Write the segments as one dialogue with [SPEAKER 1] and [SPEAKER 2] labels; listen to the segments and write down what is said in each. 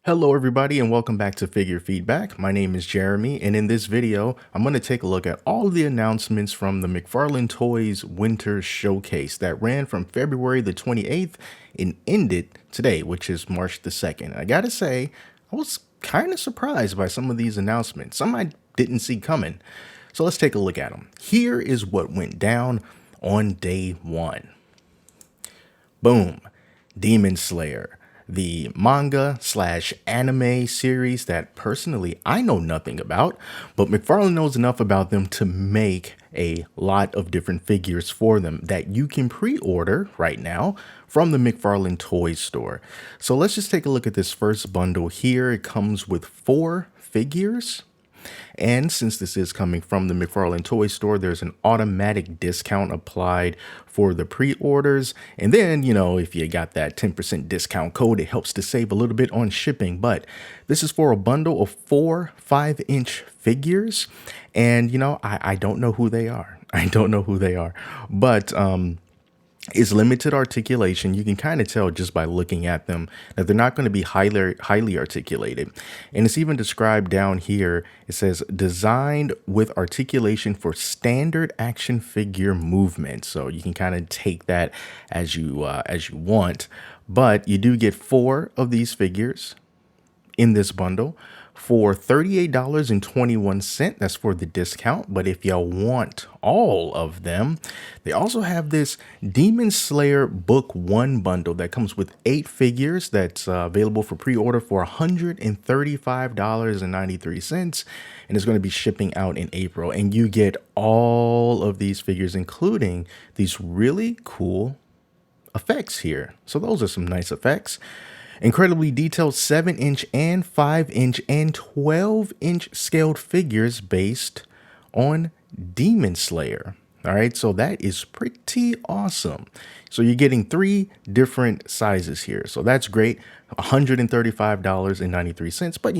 [SPEAKER 1] Hello everybody and welcome back to Figure Feedback. My name is Jeremy and in this video I'm going to take a look at all of the announcements from the McFarlane Toys Winter Showcase that ran from February the 28th and ended today, which is March the 2nd. I gotta say, I was kind of surprised by some of these announcements. Some I didn't see coming. So let's take a look at them. Here is what went down on day one. Boom. Demon Slayer, the manga slash anime series that personally I know nothing about, but McFarlane knows enough about them to make a lot of different figures for them that you can pre-order right now from the McFarlane Toys store. So let's just take a look at this first bundle here. It comes with 4 figures. And since this is coming from the McFarlane Toy Store, there's an automatic discount applied for the pre-orders. And then, if you got that 10% discount code, it helps to save a little bit on shipping. But this is for a bundle of 4 5-inch figures. And, I don't know who they are. I don't know who they are. But, is limited articulation. You can kind of tell just by looking at them that they're not going to be highly articulated. And it's even described down here. It says designed with articulation for standard action figure movement. So you can kind of take that as you want. But you do get 4 of these figures in this bundle for $38.21. That's for the discount. But if you want all of them, they also have this Demon Slayer Book 1 bundle that comes with 8 figures that's available for pre-order for $135.93. And it's going to be shipping out in April. And you get all of these figures, including these really cool effects here. So those are some nice effects. Incredibly detailed 7-inch and 5-inch and 12-inch scaled figures based on Demon Slayer. All right, so that is pretty awesome. So you're getting 3 different sizes here. So that's great. $135.93. But,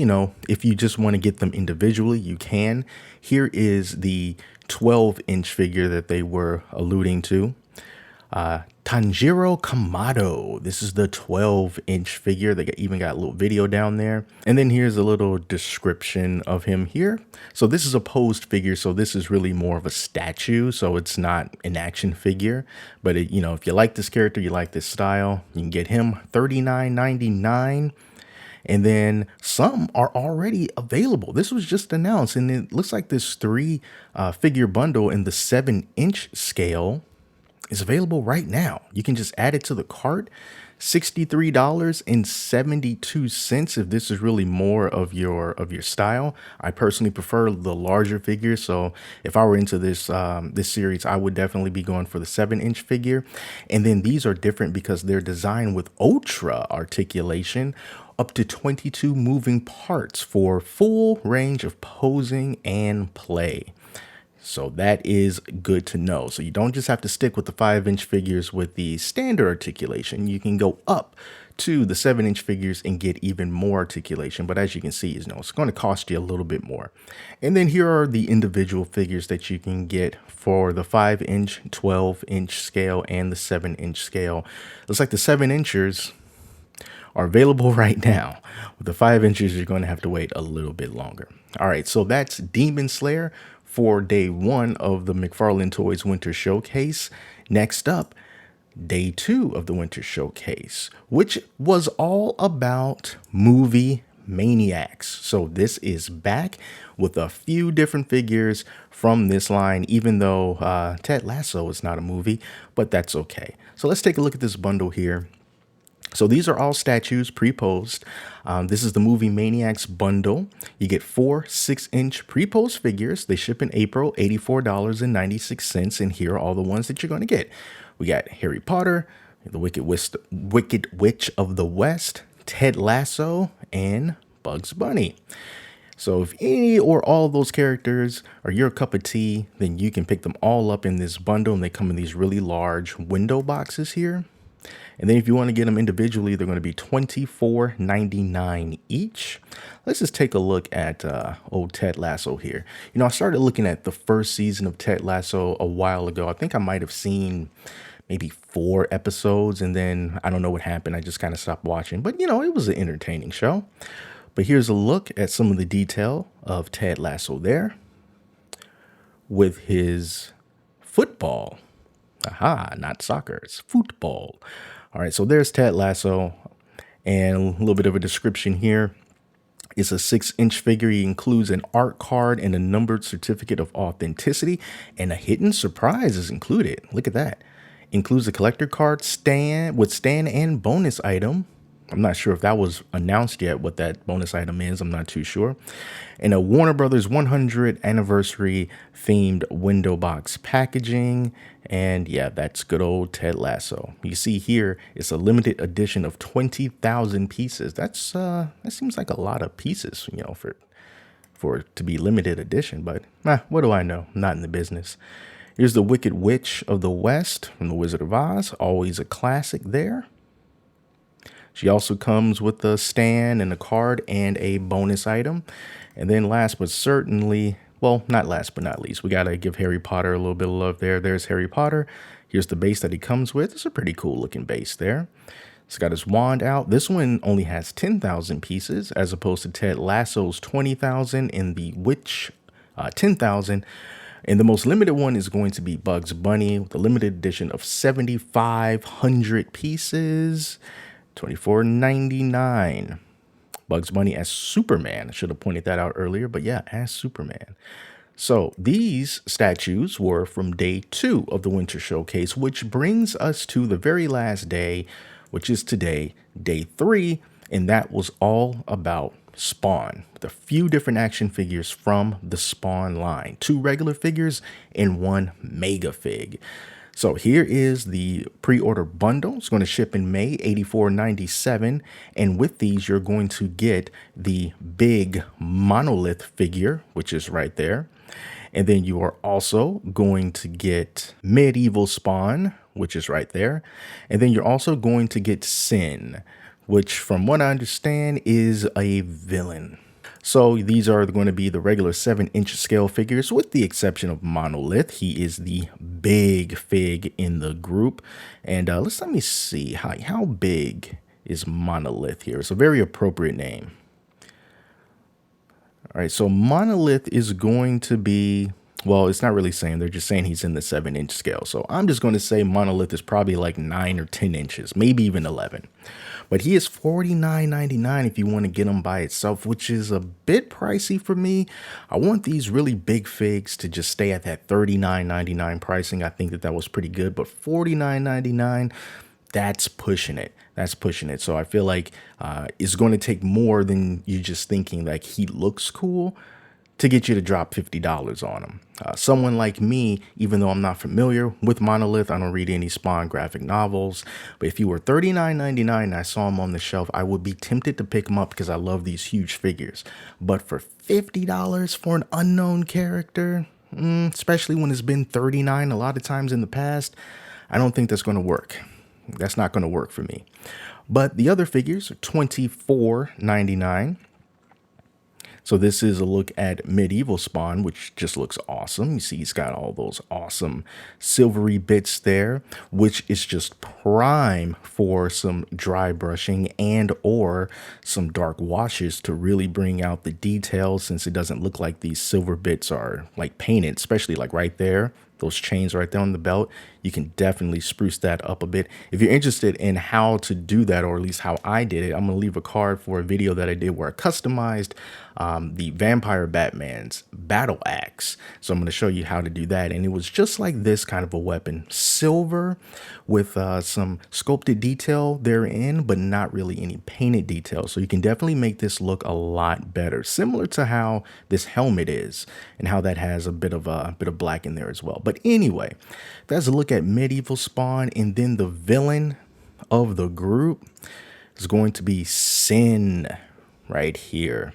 [SPEAKER 1] if you just want to get them individually, you can. Here is the 12-inch figure that they were alluding to. Tanjiro Kamado. This is the 12-inch figure. They even got a little video down there. And then here's a little description of him here. So this is a posed figure. So this is really more of a statue. So it's not an action figure. But, if you like this character, you like this style, you can get him $39.99. And then some are already available. This was just announced. And it looks like this 3 figure bundle in the 7-inch scale is available right now. You can just add it to the cart. $63.72 if this is really more of your style. I personally prefer the larger figure, so if I were into this this series, I would definitely be going for the 7-inch figure. And then these are different because they're designed with ultra articulation, up to 22 moving parts for full range of posing and play. So that is good to know. So you don't just have to stick with the 5-inch figures with the standard articulation. You can go up to the 7-inch figures and get even more articulation. But as you can see, it's going to cost you a little bit more. And then here are the individual figures that you can get for the 5-inch, 12-inch scale, and the 7-inch scale. Looks like the 7-inchers are available right now. With the 5-inchers, you're going to have to wait a little bit longer. All right, so that's Demon Slayer for day 1 of the McFarlane Toys Winter Showcase. Next up, day 2 of the Winter Showcase, which was all about movie maniacs. So this is back with a few different figures from this line, even though Ted Lasso is not a movie, but that's okay. So let's take a look at this bundle here. So these are all statues pre-posed. This is the Movie Maniacs bundle. You get 4 6-inch pre-posed figures. They ship in April, $84.96. And here are all the ones that you're going to get. We got Harry Potter, the Wicked Witch of the West, Ted Lasso, and Bugs Bunny. So if any or all of those characters are your cup of tea, then you can pick them all up in this bundle. And they come in these really large window boxes here. And then if you want to get them individually, they're going to be $24.99 each. Let's just take a look at old Ted Lasso here. I started looking at the first season of Ted Lasso a while ago. I think I might have seen maybe 4 episodes, and then I don't know what happened. I just kind of stopped watching. But it was an entertaining show. But here's a look at some of the detail of Ted Lasso there with his football. Aha, not soccer, it's football. All right, so there's Ted Lasso, and a little bit of a description here. It's a 6-inch figure. He includes an art card and a numbered certificate of authenticity, and a hidden surprise is included. Look at that. Includes a collector card, stand and bonus item. I'm not sure if that was announced yet, what that bonus item is. I'm not too sure. And a Warner Brothers 100 anniversary themed window box packaging. And yeah, that's good old Ted Lasso. You see here, it's a limited edition of 20,000 pieces. That seems like a lot of pieces, for it to be limited edition. But what do I know? I'm not in the business. Here's the Wicked Witch of the West from The Wizard of Oz. Always a classic there. She also comes with a stand and a card and a bonus item. And then last but certainly, well, not last but not least, we got to give Harry Potter a little bit of love there. There's Harry Potter. Here's the base that he comes with. It's a pretty cool looking base there. He's got his wand out. This one only has 10,000 pieces as opposed to Ted Lasso's 20,000 and the Witch 10,000. And the most limited one is going to be Bugs Bunny with a limited edition of 7,500 pieces. $24.99. Bugs Bunny as Superman. I should have pointed that out earlier, but yeah, as Superman. So these statues were from day 2 of the Winter Showcase, which brings us to the very last day, which is today, day 3, and that was all about Spawn, with a few different action figures from the Spawn line. 2 regular figures and 1 mega fig. So here is the pre-order bundle. It's going to ship in May, $84.97. And with these, you're going to get the big monolith figure, which is right there. And then you are also going to get Medieval Spawn, which is right there. And then you're also going to get Sin, which from what I understand is a villain. So these are going to be the regular 7-inch scale figures with the exception of Monolith. He is the big fig in the group. And let me see, how big is Monolith here? It's a very appropriate name. All right, so Monolith is going to be, well, it's not really saying, they're just saying he's in the 7-inch scale. So I'm just going to say Monolith is probably like 9 or 10 inches, maybe even 11. But he is $49.99 if you want to get him by itself, which is a bit pricey for me. I want these really big figs to just stay at that $39.99 pricing. I think that was pretty good, but $49.99, that's pushing it. That's pushing it. So I feel like it's going to take more than you just thinking like he looks cool to get you to drop $50 on him. Someone like me, even though I'm not familiar with Monolith, I don't read any Spawn graphic novels, but if you were $39.99 and I saw him on the shelf, I would be tempted to pick him up because I love these huge figures. But for $50 for an unknown character, especially when it's been $39 a lot of times in the past, I don't think that's going to work. That's not going to work for me. But the other figures are $24.99. So this is a look at Medieval Spawn, which just looks awesome. You see he's got all those awesome silvery bits there, which is just prime for some dry brushing and or some dark washes to really bring out the details, since it doesn't look like these silver bits are like painted, especially like right there. Those chains right there on the belt, you can definitely spruce that up a bit. If you're interested in how to do that, or at least how I did it, I'm going to leave a card for a video that I did where I customized the Vampire Batman's battle axe. So I'm going to show you how to do that. And it was just like this kind of a weapon. Silver with some sculpted detail therein, but not really any painted detail. So you can definitely make this look a lot better, similar to how this helmet is and how that has a bit of black in there as well. But anyway, that's a look at Medieval Spawn. And then the villain of the group is going to be Sin right here.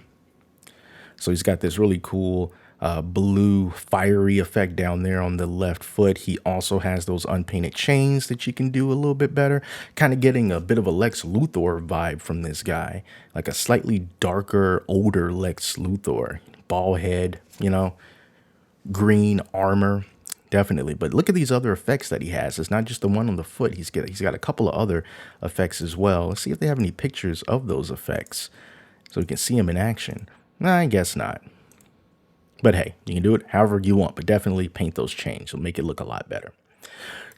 [SPEAKER 1] So he's got this really cool blue fiery effect down there on the left foot. He also has those unpainted chains that you can do a little bit better. Kind of getting a bit of a Lex Luthor vibe from this guy. Like a slightly darker, older Lex Luthor. Bald head, green armor. Definitely. But look at these other effects that he has. It's not just the one on the foot. He's got a couple of other effects as well. Let's see if they have any pictures of those effects so we can see them in action. Nah, I guess not. But hey, you can do it however you want, but definitely paint those chains. It'll make it look a lot better.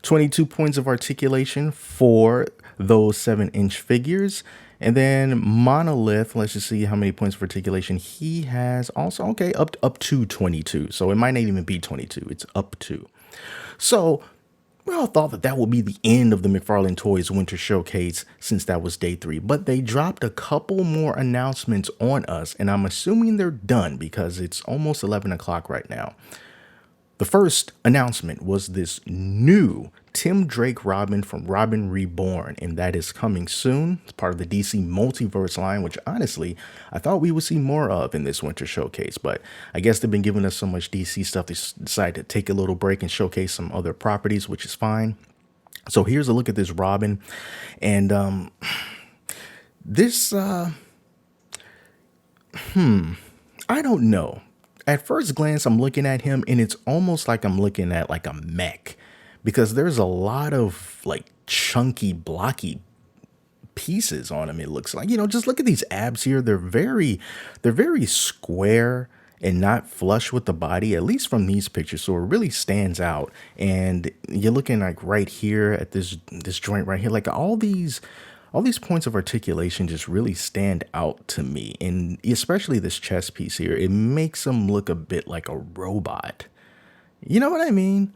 [SPEAKER 1] 22 points of articulation for those 7-inch figures. And then Monolith, let's just see how many points of articulation he has also. Okay, up to 22. So it might not even be 22. It's up to. So we all thought that would be the end of the McFarlane Toys Winter Showcase since that was day 3. But they dropped a couple more announcements on us, and I'm assuming they're done because it's almost 11 o'clock right now. The first announcement was this new Tim Drake Robin from Robin Reborn, and that is coming soon. It's part of the DC Multiverse line, which honestly, I thought we would see more of in this Winter Showcase, but I guess they've been giving us so much DC stuff, they decided to take a little break and showcase some other properties, which is fine. So here's a look at this Robin, and this, I don't know. At first glance, I'm looking at him and it's almost like I'm looking at like a mech because there's a lot of like chunky, blocky pieces on him. It looks like, just look at these abs here. They're very square and not flush with the body, at least from these pictures. So it really stands out. And you're looking like right here at this joint right here, like all these points of articulation just really stand out to me. And especially this chest piece here, it makes him look a bit like a robot. You know what I mean?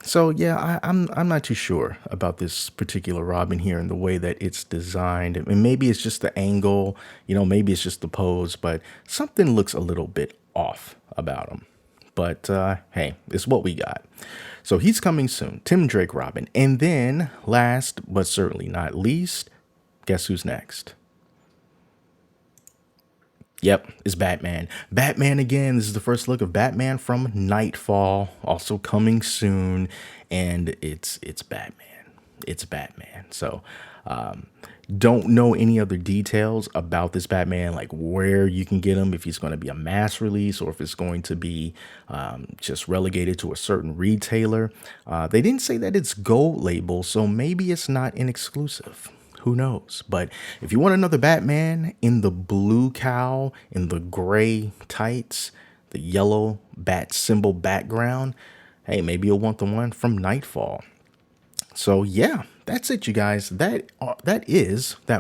[SPEAKER 1] So yeah, I'm not too sure about this particular Robin here and the way that it's designed. And maybe it's just the angle, maybe it's just the pose, but something looks a little bit off about him. But hey, it's what we got. So he's coming soon, Tim Drake Robin. And then last but certainly not least, guess who's next? Yep, it's Batman. Batman again. This is the first look of Batman from Nightfall, also coming soon, and it's Batman. It's Batman. So, don't know any other details about this Batman, like where you can get him, if he's going to be a mass release or if it's going to be just relegated to a certain retailer. They didn't say that it's gold label, so maybe it's not an exclusive. Who knows? But if you want another Batman in the blue cowl, in the gray tights, the yellow bat symbol background, hey, maybe you'll want the one from Nightfall. So yeah, that's it, you guys. That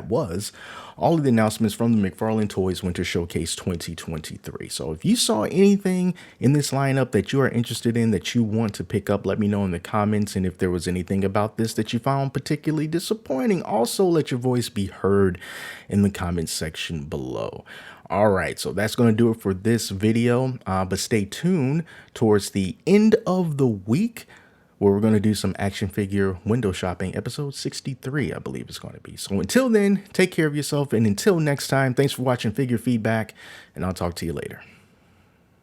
[SPEAKER 1] was all of the announcements from the McFarlane Toys Winter Showcase 2023. So if you saw anything in this lineup that you are interested in, that you want to pick up, let me know in the comments. And if there was anything about this that you found particularly disappointing, also let your voice be heard in the comments section below. All right, so that's going to do it for this video, but stay tuned towards the end of the week, where we're going to do some action figure window shopping. Episode 63, I believe it's going to be. So until then, take care of yourself. And until next time, thanks for watching Figure Feedback, and I'll talk to you later.